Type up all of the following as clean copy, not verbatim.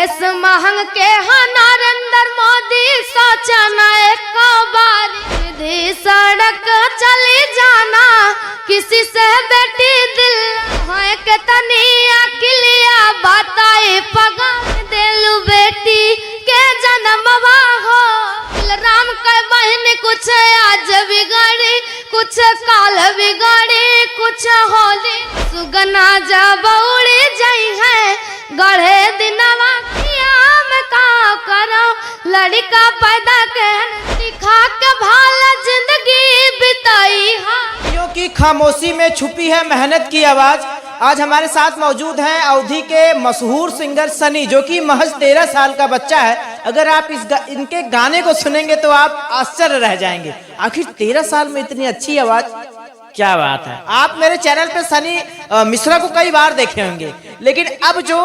Gas महंग के हाँ नरेंद्र मोदी सोचना एक बार सीधी सड़क चली जाना किसी से बेटी दिल है के तनी अकिलिया बताए पगा दिलू बेटी के जन्मवा हो राम के बहन कुछ आज बिगड़ी कुछ काल बिगड़ी कुछ होली सुगना जब उड़ी जाई है गढ़े दिनवा कियाम का करो लड़का पैदा के दिखा के भाला जिंदगी बिताई है। की खामोशी में छुपी है मेहनत की आवाज। आज हमारे साथ मौजूद हैं अवधी के मशहूर सिंगर सनी, जो कि महज 13 साल का बच्चा है। अगर आप इनके गाने को सुनेंगे तो आप आश्चर्य रह जाएंगे, आखिर 13 साल में इतनी अच्छी आवाज, क्या बात है। आप मेरे चैनल पे सनी मिश्रा को कई बार देखे होंगे, लेकिन अब जो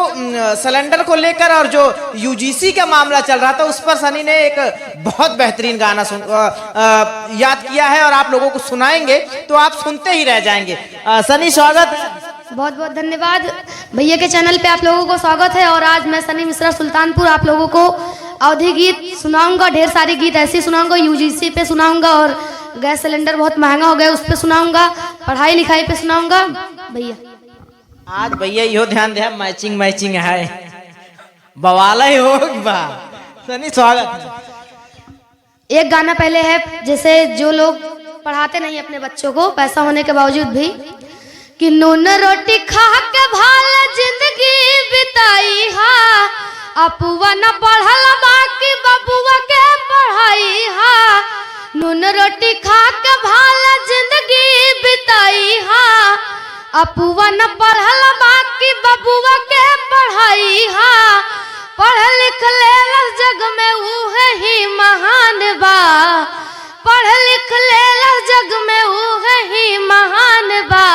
सिलेंडर को लेकर और जो यूजीसी का मामला चल रहा था उस पर सनी ने एक बहुत बेहतरीन गाना याद किया है और आप लोगों को सुनाएंगे तो आप सुनते ही रह जाएंगे। सनी स्वागत है। बहुत बहुत धन्यवाद भैया के चैनल पे आप लोगों को स्वागत है। और आज मैं सनी मिश्रा सुल्तानपुर आप लोगों को अवधी गीत सुनाऊंगा, ढेर सारे गीत ऐसे सुनाऊंगा, यूजीसी पे सुनाऊंगा और गैस सिलेंडर बहुत महंगा हो गया उस पे सुनाऊंगा, पढ़ाई लिखाई पे सुनाऊंगा। भैया आज भैया यो ध्यान दे, मैचिंग है, बवाला ही हो बा। सनी स्वागत है। एक गाना पहले है, जैसे जो लोग पढ़ाते नहीं अपने बच्चों को पैसा होने के बावजूद भी, कि नून रोटी खा के भाल जिंदगी बिताई हा, अपुआ न पढ़ल बाकी बबुआ के पढ़ाई हा, नून रोटी खा के भाल जिंदगी बिताई हा, अपुआ न पढ़ल बाकी बबुआ के पढ़ाई हा, पढ़ लिख ले जग में उहे ही महान बा, पढ़ लिख ले जग में उहे ही महान बा,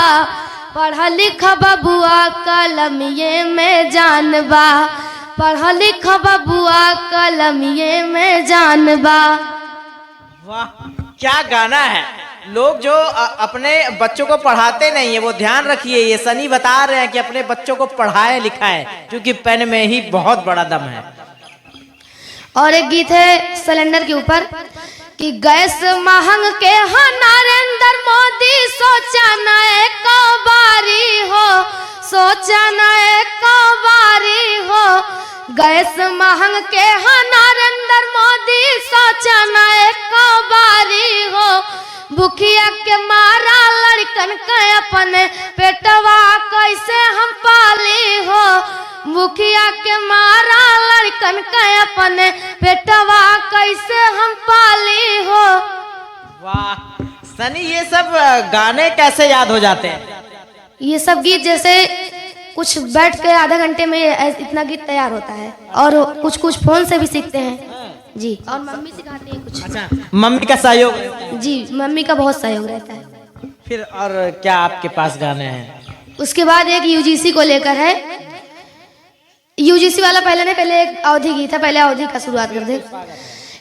पढ़ा लिखा बबुआ कलमिये में जानबा, पढ़ा लिखा बबुआ कलमिये में जानबा। वाह क्या गाना है। लोग जो अपने बच्चों को पढ़ाते नहीं है वो ध्यान रखिए, ये सनी बता रहे हैं कि अपने बच्चों को पढ़ाए लिखाए, क्योंकि पेन में ही बहुत बड़ा दम है। और एक गीत है सिलेंडर के ऊपर कि गैस महंग के हाँ नरेंद्र मोदी सोचा न एक बारी हो, सोचा न एक बारी हो, गैस महंग के हाँ नरेंद्र मोदी सोचा न एक बारी हो, भूखिया के मारा लड़कन के अपने पेटवा कैसे हम पाली हो, मुखिया के मारा लड़कन के अपने पेटवा कैसे हम पाली हो। वाह सनी, ये सब गाने कैसे याद हो जाते हैं? ये सब गीत जैसे कुछ बैठ के आधा घंटे में इतना गीत तैयार होता है, और कुछ फोन से भी सीखते हैं जी, और मम्मी सिखाती है कुछ। अच्छा, मम्मी का सहयोग? जी, मम्मी का बहुत सहयोग रहता है। फिर और क्या आपके पास गाने हैं? उसके बाद एक यूजीसी को लेकर है, यूजीसी वाला पहले नहीं, पहले एक अवधी गीत है, पहले अवधी का शुरुआत कर दे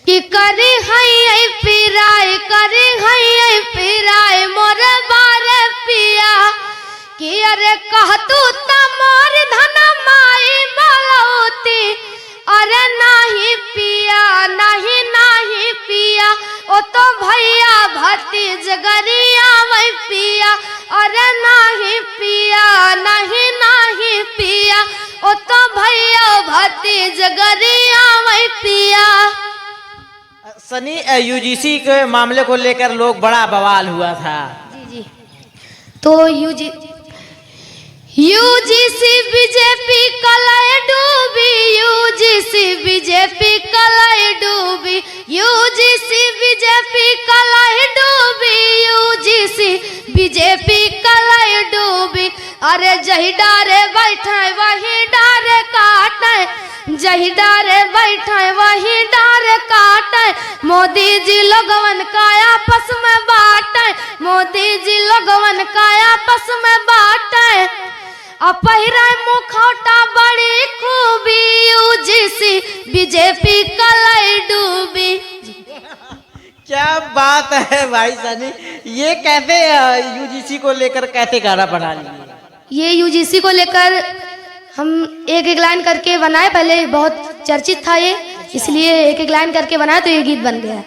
कि करी हई पिराई, करी हई पिराई मोर बारे पिया, कि अरे कहतू त मोर धन माई बलौती, अरे नहीं पिया नहीं नहीं पिया, ओ तो भैया भतीज गरिया वही पिया, अरे नहीं पिया नहीं नहीं पिया, ओ तो भैया भतीज गरिया वही पिया। सनी, यूजीसी के मामले को लेकर लोग बड़ा बवाल हुआ था। जी जी, तो यूजीसी बीजेपी कलय डूबी, यूजीसी बीजेपी कलय डूबी, यूजीसी बीजेपी कलय डूबी, यूजीसी बीजेपी कलय डूबी, अरे जही डारे बैठे वही डारे काटे, जही डारे बैठे वही डारे काटे, मोदी जी लोगवन का आपस में बांटे, मोदी जी लोगवन का आपस में बांटे, अपहरा मुखौटा बड़ी खूबी, यूजीसी बीजेपी कलय डूबी। क्या बात है भाई सनी, ये कैसे यूजीसी को लेकर कैसे गाना बना लिए? ये यूजीसी को लेकर हम एक एक लाइन करके बनाए, पहले बहुत चर्चित था ये, इसलिए एक एक लाइन करके बनाए तो ये गीत बन गया।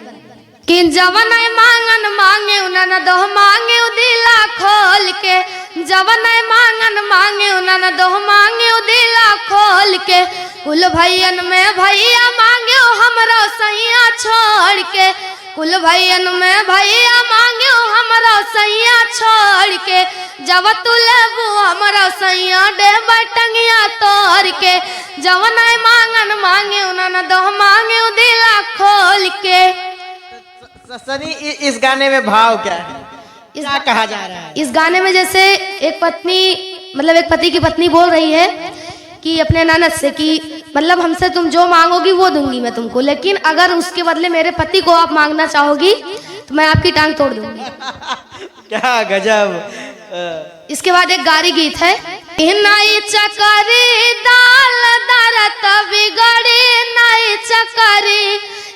कि जवन मांगन मांगे उन्ना दोह मांगे दिला खोल के, जवन मांगन मांगे उन्ना दोह मांगे दिला खोल के, कुल भैयन में भैया मांगे हमरा सैया छोड़ के, कुल भैयन में भैया मांगे हमरा सैया छोड़ के, जब तू लेबू हमरा सैया दे बटंगिया तोड़ के, जवन मांगन मांगे उन्ना दोह मांगे दिला खोल के। सनी इस गाने में भाव क्या है, क्या कहा जा रहा है? इस गाने में जैसे एक पत्नी, मतलब एक पति की पत्नी बोल रही है कि अपने ननद से कि मतलब हमसे तुम जो मांगोगी वो दूंगी मैं तुमको, लेकिन अगर उसके बदले मेरे पति को आप मांगना चाहोगी तो मैं आपकी टांग तोड़ दूंगी। क्या गजब। इसके बाद एक गारी गीत है। नई चकरी दाल दरत बिगड़ी नई चकरी,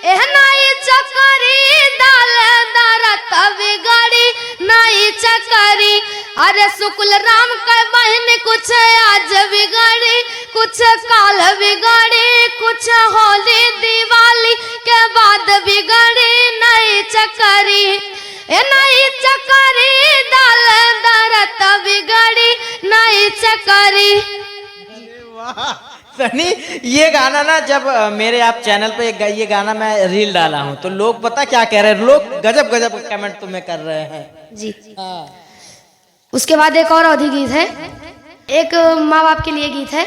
नई चकरी दाल दरत बिगड़ी नई चकरी, अरे शुक्ल राम के बहन कुछ आज बिगड़ी कुछ काल बिगड़ी, कुछ होली दिवाली के बाद बिगड़ी नई चकरी, नई चकरी दाल दरत बिगड़ी नई चकरी। सनी ये गाना ना जब मेरे आप चैनल पे ये गाना मैं रील डाला हूँ तो लोग पता क्या कह रहे हैं, लोग गजब गजब कमेंट तुम्हें कर रहे हैं जी। उसके बाद एक और अवधि गीत है, एक माँ बाप के लिए गीत है।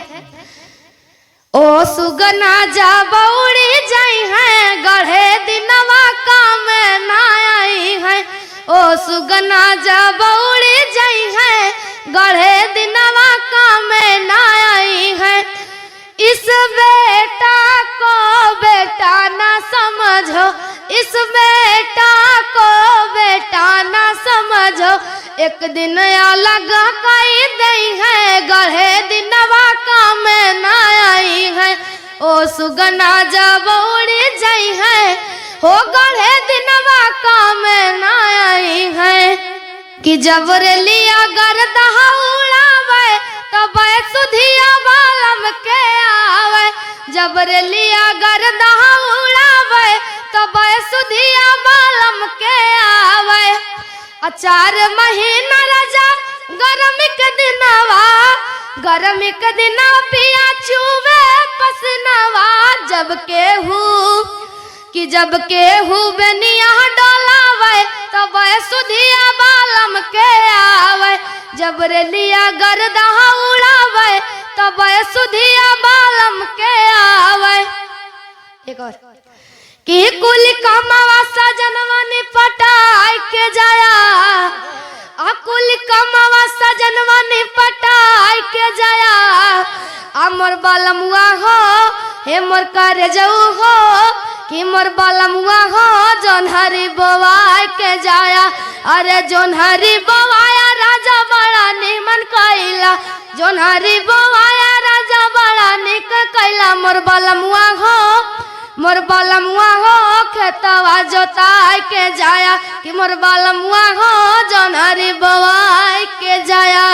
ओ सुगना जा बौड़ी जाई है गढ़े दिनवा काम ना आई है, ओ सुगना जा बौड़ी जाई है गढ़े दिनवा काम ना आई है, इस बेटा को बेटा ना समझो, इस बेटा को बेटा ना समझो, एक दिन अलग कई दई है गढ़े दिनवा काम ना आई है, ओ सुगना जब उड़ी जाई है हो गढ़े दिनवा काम ना आई है, कि जबर लिया गर्दा उड़ावे तब सुधिया बालम के आवे, जबर लिया गर्दा उड़ावे तब सुधिया बालम के आवे, अचार महीना राजा गर्मी के दिनवा, गर्मी के दिना पिया चुवे पसनवा, जब केहू कि जब केहू बेनिया डोलावे तब सुधिया बालम के आवे, जबर लिया गर्दा उड़ावे तब सुधिया बालम के आवे। एक और कि कुल कमावा सजनवा निपटाई के जाया, कुल कमावा सजनवा निपटाई के जाया, मोर बालमुआ हो हे मोर करे जाऊ हो, कि मोर बालमुआ हो जोनहरी बोवाई के जाया, अरे जोनहरी बोवाया राजा बड़ा निमन कैला, जोनहरी बोवाया राजा बड़ा निक कैला, मोर बालमुआ हो मोर बालमुआ हो खेतवा जोताई के जाया, कि मोर बालमुआ हो जोनहरी बोवाई के जाया।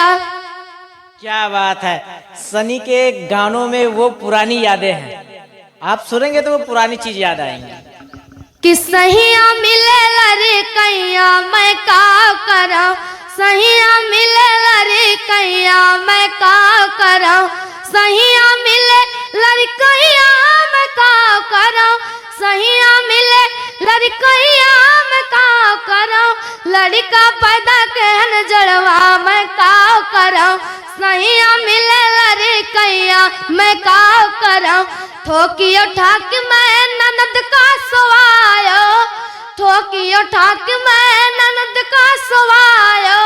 क्या बात है, सनी के गानों में वो पुरानी यादें हैं, आप सुनेंगे तो वो पुरानी चीज याद आएंगी। कि सहिया मिले लरे कैया मैं का करा, सहिया मिले लरे कैया मैं का करा, सहिया मिले लड़कैया मैं का करा, सहिया मिले लड़कैया मैं का करा, लड़का पैदा कहन जड़वा मैं का करा, सहिया मिले लड़कैया मैं का करा, ठोकियो ठाक मैं ननद का सवायो, ठोकियो ठाक मैं ननद का सवायो,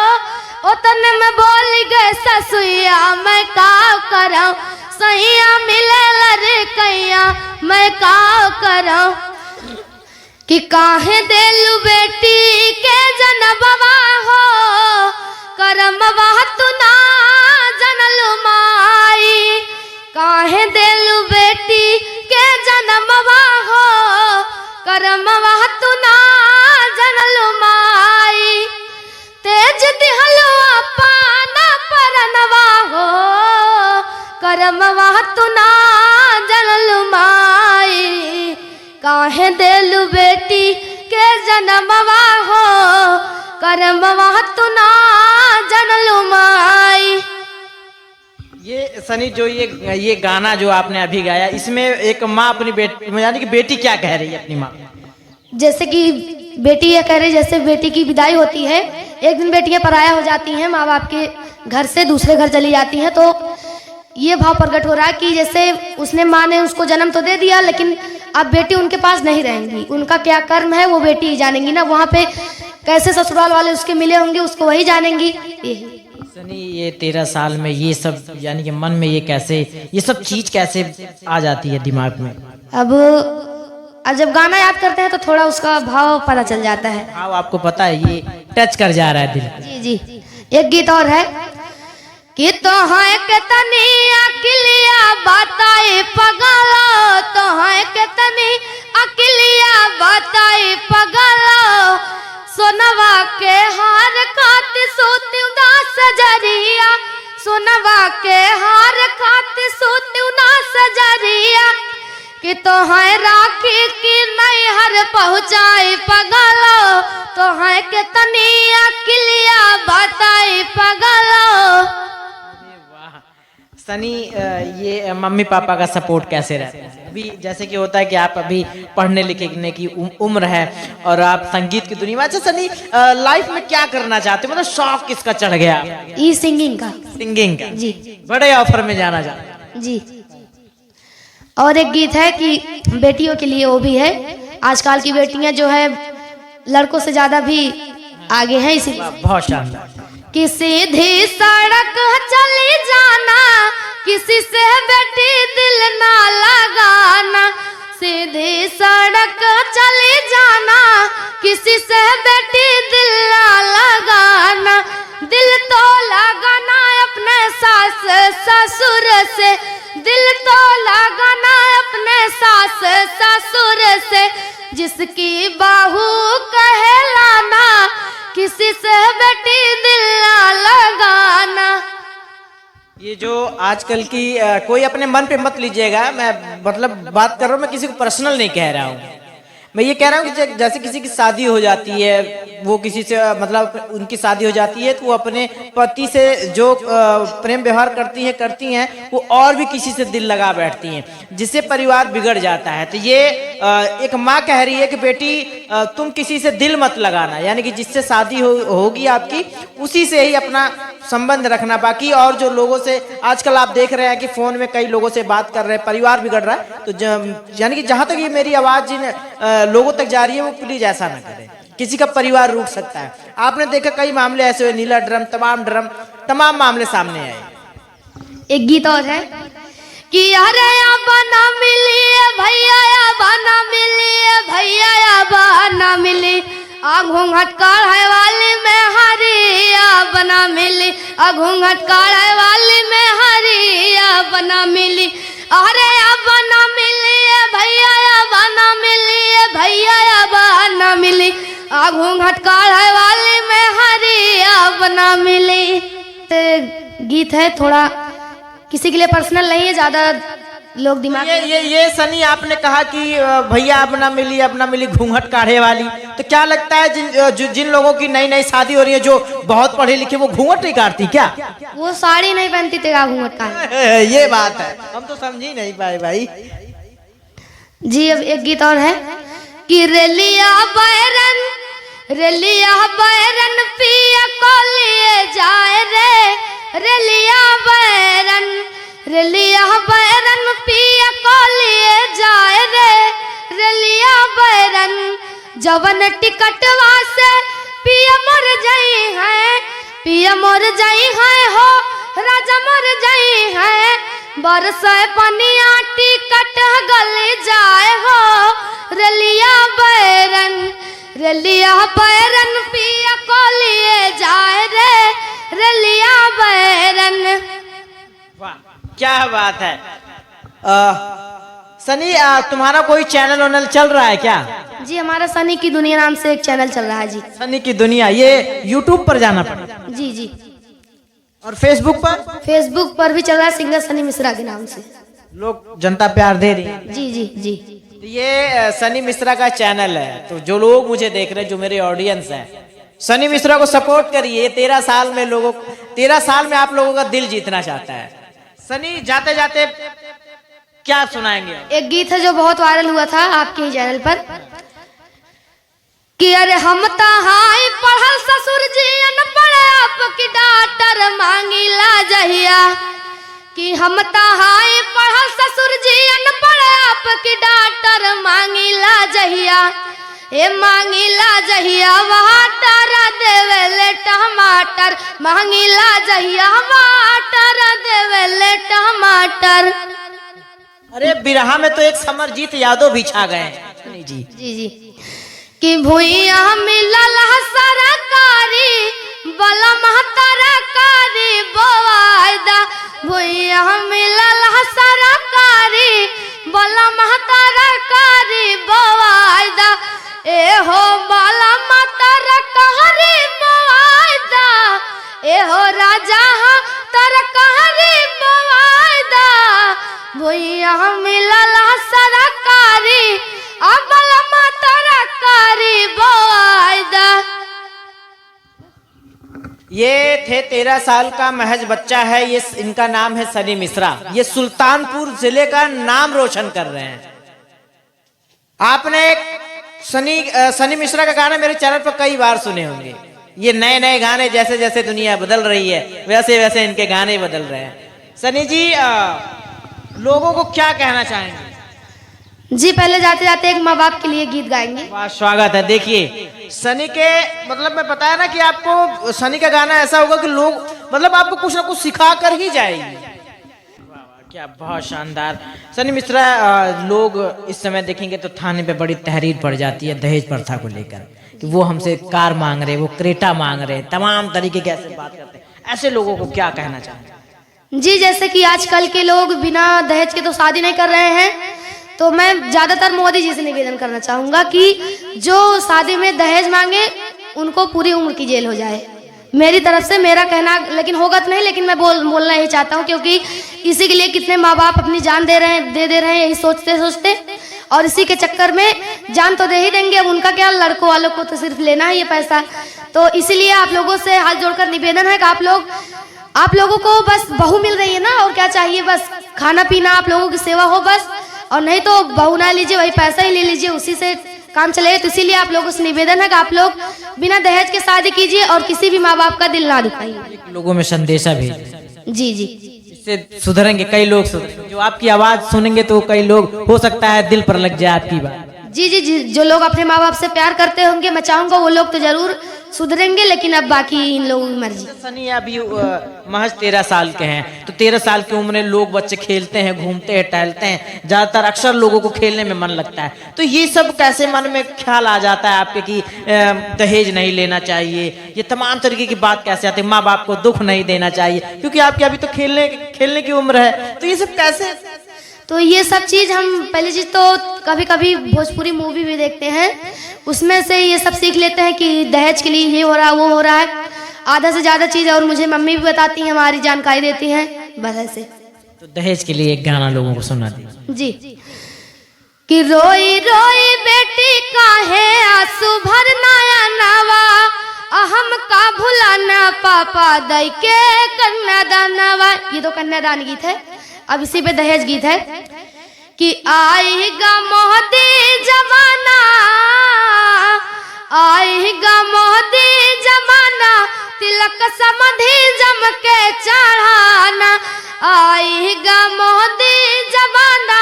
उतने में बोल गए ससुया मैं का करा, सहिया मिले लड़कैया मैं का करा, कि काहे देलू बेटी के जनबवा हो करमवा तू ना जनलू माई, काहे देलू बेटी के जनमवा हो करमवा तू ना जनलू माई, तेज दिहलू पाना परनवा हो करम काहे देलू बेटी के जन्मवा हो, करमवा तू ना जनलू माई। ये सनी जो ये गाना जो आपने अभी गाया, इसमें एक माँ अपनी बेटी यानी कि बेटी क्या कह रही है अपनी माँ? जैसे कि बेटी ये कह रही, जैसे बेटी की विदाई होती है, एक दिन बेटियां पराया हो जाती हैं, माँ बाप के घर से दूसरे घर चली जाती हैं, तो ये भाव प्रकट हो रहा है कि जैसे उसने माँ ने उसको जन्म तो दे दिया, लेकिन अब बेटी उनके पास नहीं रहेंगी, उनका क्या कर्म है वो बेटी ही जानेंगी ना, वहाँ पे कैसे ससुराल वाले उसके मिले होंगे उसको वही जानेंगी। सनी ये 13 साल में ये सब यानी कि मन में ये सब चीज कैसे आ जाती है दिमाग में? अब जब गाना याद करते हैं तो थोड़ा उसका भाव पता चल जाता है। भाव आपको पता है, ये टच कर जा रहा है दिल। जी जी। एक गीत और है कि तो है के तनी अकिलिया बताई पगलो, तो है के तनी अकिलिया बताई पगलो, सोनवा के हार खात सूती उदास जरिया, सोनवा के हार खात सूती उदास जरिया, कि तो है राखी की नहीं हर पहुँचाई पगलो, तो है के तनी अकिलिया बताई पगलो। सनी ये मम्मी पापा का सपोर्ट कैसे रहता है? अभी जैसे कि होता है कि आप अभी पढ़ने लिखने की उम्र है और आप संगीत की दुनिया में, अच्छा सनी लाइफ में क्या करना चाहते हो, मतलब शौक किसका चढ़ गया? ये सिंगिंग का। सिंगिंग का? जी। बड़े ऑफर में जाना चाहते? जी। और एक गीत है कि बेटियों के लिए वो भी है, आजकल की बेटियां जो है लड़कों से ज्यादा भी आगे हैं, इसी बहुत शानदार। कि सीधी सड़क चली जाना, किसी से बेटी दिल ना लगाना, सीधी सड़क चली जाना, किसी से बेटी दिल ना लगाना, दिल तो लगाना अपने सास ससुर से, दिल तो लगाना अपने सास ससुर से, जिसकी बाहू कहलाना, किसी से बेटी दिल ना लगाना। ये जो आजकल की कोई अपने मन पे मत लीजिएगा, मैं मतलब बात कर रहा हूँ, मैं किसी को पर्सनल नहीं कह रहा हूँ, मैं ये कह रहा हूँ कि जैसे किसी की शादी हो जाती है, वो किसी से मतलब उनकी शादी हो जाती है तो वो अपने पति से जो प्रेम व्यवहार करती हैं वो और भी किसी से दिल लगा बैठती हैं, जिससे परिवार बिगड़ जाता है। तो ये एक माँ कह रही है कि बेटी तुम किसी से दिल मत लगाना, यानी कि जिससे शादी होगी आपकी उसी से ही अपना संबंध रखना। बाकी और जो लोगों से आजकल आप देख रहे हैं कि फोन में कई लोगों से बात कर रहे हैं, परिवार बिगड़ रहा है, तो यानी कि जहां तक ये मेरी आवाज जिन लोगों तक जा रही है वो प्लीज ऐसा ना करें, किसी का परिवार रूठ सकता है। आपने देखा कई मामले ऐसे हुए, नीला ड्रम तमाम मामले सामने आए। एक गीत और है कि अरे बना मिली भैया, बना मिली भैया, बना मिली घूंघट काढ़े वाली में हरिया बना मिली, घूंघट काढ़े वाली में हरिया बना मिली, अरे बना मिली भैया, बना मिली भैया, बना मिली घूंघट काढ़े वाली में हरिया बना मिली। गीत है थोड़ा किसी के लिए पर्सनल नहीं है, ज्यादा लोग दिमाग ये सनी आपने कहा कि भैया अपना मिली घूंघट काढ़े वाली, तो क्या लगता है जिन लोगों की नई नई शादी हो रही है जो बहुत पढ़े लिखे, वो घूंघट नहीं काटती क्या? वो साड़ी नहीं पहनती तेरा घूंघट काट। ये बात है, हम तो समझ ही नहीं पाए भाई जी। अब एक गीत और है कि रेलिया बैरन पिया को लिए जाए रे, रेलिया बैरन पिया को लिए जाए रे, रेलिया बैरन जवन टिकटवा से पिया मर जाई है हो राजा मर जाई है, बरस पनिया टिकट गली जाए हो, रेलिया बैरन पिया को लिए जाए रे, रेलिया बैरन। वाह क्या बात है। सनी तुम्हारा कोई चैनल वैनल चल रहा है क्या? जी हमारा सनी की दुनिया नाम से एक चैनल चल रहा है जी। सनी की दुनिया, ये यूट्यूब पर जाना पड़ेगा? जी जी। और फेसबुक पर? फेसबुक पर भी चल रहा है, सिंगर सनी मिश्रा के नाम से। लोग जनता प्यार दे रही है? जी जी जी। ये सनी मिश्रा का चैनल है, तो जो लोग मुझे देख रहे हैं, जो मेरे ऑडियंस हैं, सनी मिश्रा को सपोर्ट करिए। 13 साल में आप लोगों का दिल जीतना चाहता है। सनी, जाते जाते क्या सुनाएंगे? एक गीत है जो बहुत वायरल हुआ था आपके ही चैनल पर कि अरे हम तहाई पढ़ल ससुर जी अनपढ़ आपकी डॉक्टर मांगिला जहिया, कि हम तहाई पढ़ल ससुर जी अनपढ़ आपकी डॉक्टर मांगिला जहिया, ए मांगिला जहिया वाटर देवेले टमाटर, मांगिला जहिया वाटर देवेले टमाटर। अरे बिरहा में तो एक समरजीत यादव भी छा गए हैं। सनी जी जी कि भुइया मिलल सरकारी बलम तरकारी बवायदा, भुइया मिलल सरकारी बलम तरकारी बवायदा, ए हो बलम तरकारी बवायदा, ए हो राजा तरकारी बवायदा, भुइया मिलल सरकारी बलम तरकारी बवायदा। ये थे 13 साल का महज बच्चा है, ये इनका नाम है सनी मिश्रा। ये सुल्तानपुर जिले का नाम रोशन कर रहे हैं। आपने सनी मिश्रा का गाना मेरे चैनल पर कई बार सुने होंगे। ये नए नए गाने, जैसे जैसे दुनिया बदल रही है वैसे वैसे इनके गाने बदल रहे हैं। सनी जी, लोगों को क्या कहना चाहेंगे? जी, पहले जाते जाते एक माँ बाप के लिए गीत गाएंगे। वाह, स्वागत है। देखिए, सनी के मतलब मैं बताया ना कि आपको सनी का गाना ऐसा होगा कि लोग मतलब आपको कुछ ना कुछ सिखा कर ही जाएंगे। क्या बहुत शानदार। सनी मिश्रा, लोग इस समय देखेंगे तो थाने पे बड़ी तहरीर पड़ जाती है दहेज प्रथा को लेकर, कि वो हमसे कार मांग रहे, वो क्रेटा मांग रहे, तमाम तरीके की ऐसे बात करते हैं। ऐसे लोगों को क्या कहना चाहेंगे? जी, जैसे कि आजकल के लोग बिना दहेज के तो शादी नहीं कर रहे हैं, तो मैं ज्यादातर मोदी जी से निवेदन करना चाहूंगा कि जो शादी में दहेज मांगे उनको पूरी उम्र की जेल हो जाए। मेरी तरफ से मेरा कहना, लेकिन होगा तो नहीं, लेकिन मैं बोलना यही चाहता हूँ, क्योंकि इसी के लिए कितने माँ बाप अपनी जान दे रहे हैं यही सोचते सोचते, और इसी के चक्कर में जान तो दे ही देंगे। अब उनका क्या, लड़कों वालों को तो सिर्फ लेना है ये पैसा। तो इसीलिए आप लोगों से हाथ जोड़कर निवेदन है कि आप लोगों को बस बहू मिल रही है ना, और क्या चाहिए, बस खाना पीना आप लोगों की सेवा हो बस, और नहीं तो बहू ना लीजिए, वही पैसा ही ले लीजिए, उसी से काम चलेगा। तो इसीलिए आप लोगों से निवेदन है कि आप लोग बिना दहेज के शादी कीजिए और किसी भी माँ बाप का दिल ना दुखाइए। लोगों में संदेशा भेज, जी, इससे सुधरेंगे कई लोग। जो आपकी आवाज सुनेंगे तो कई लोग, हो सकता है दिल पर लग जाए आपकी बात। जी, जो लोग अपने माँ बाप से प्यार करते होंगे, मैं चाहूंगा वो लोग तो जरूर सुधरेंगे, लेकिन अब बाकी इन लोगों की मर्जी। सनी अभी महज 13 साल के हैं, तो 13 साल की उम्र में लोग बच्चे खेलते हैं, घूमते हैं, टहलते हैं, ज्यादातर अक्सर लोगों को खेलने में मन लगता है। तो ये सब कैसे मन में ख्याल आ जाता है आपके कि दहेज नहीं लेना चाहिए, ये तमाम तरीके की बात कैसे आती है, माँ बाप को दुख नहीं देना चाहिए, क्योंकि आपकी अभी तो खेलने की उम्र है, तो ये सब कैसे? तो ये सब चीज हम पहली चीज तो कभी कभी भोजपुरी मूवी भी देखते हैं, उसमें से ये सब सीख लेते हैं कि दहेज के लिए ये हो रहा है वो हो रहा है, आधा से ज्यादा चीज। और मुझे मम्मी भी बताती हैं, हमारी जानकारी देती हैं, बस ऐसे। तो दहेज के लिए एक गाना लोगों को सुना दीजिए। जी, कि रोई रोई बेटी काहे आंसू भरना नवा, अहम का भुलाना पापा दई के कन्यादानवा। ये तो कन्यादान गीत है, अब इसी पे दहेज गीत है कि आएगा मोदी जमाना, आएगा मोदी जमाना, तिलक समधि जम के चढ़ाना, आएगा मोदी जमाना,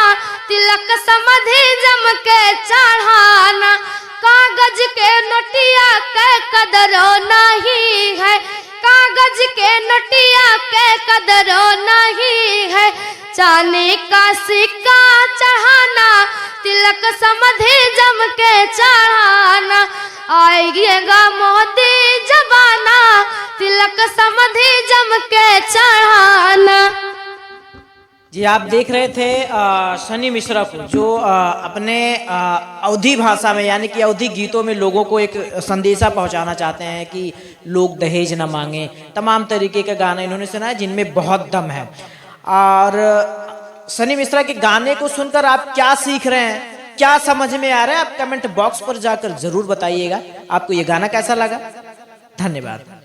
तिलक समधि जम के चढ़ाना, कागज के नोटिया के कदरो नहीं है, कागज के नोटिया के कदरो नहीं है, चांदी का सिक्का चढ़ाना, तिलक समधि जम के चढ़ाना, आएगा मोदी जमाना, तिलक समधि जम के चढ़ाना। जी, आप देख रहे थे सनी मिश्रा को, जो अपने अवधी भाषा में यानी कि अवधी गीतों में लोगों को एक संदेशा पहुंचाना चाहते हैं कि लोग दहेज न मांगें। तमाम तरीके के गाने इन्होंने सुनाए जिनमें बहुत दम है। और सनी मिश्रा के गाने को सुनकर आप क्या सीख रहे हैं, क्या समझ में आ रहा है आप कमेंट बॉक्स पर जाकर जरूर बताइएगा। आपको ये गाना कैसा लगा। धन्यवाद।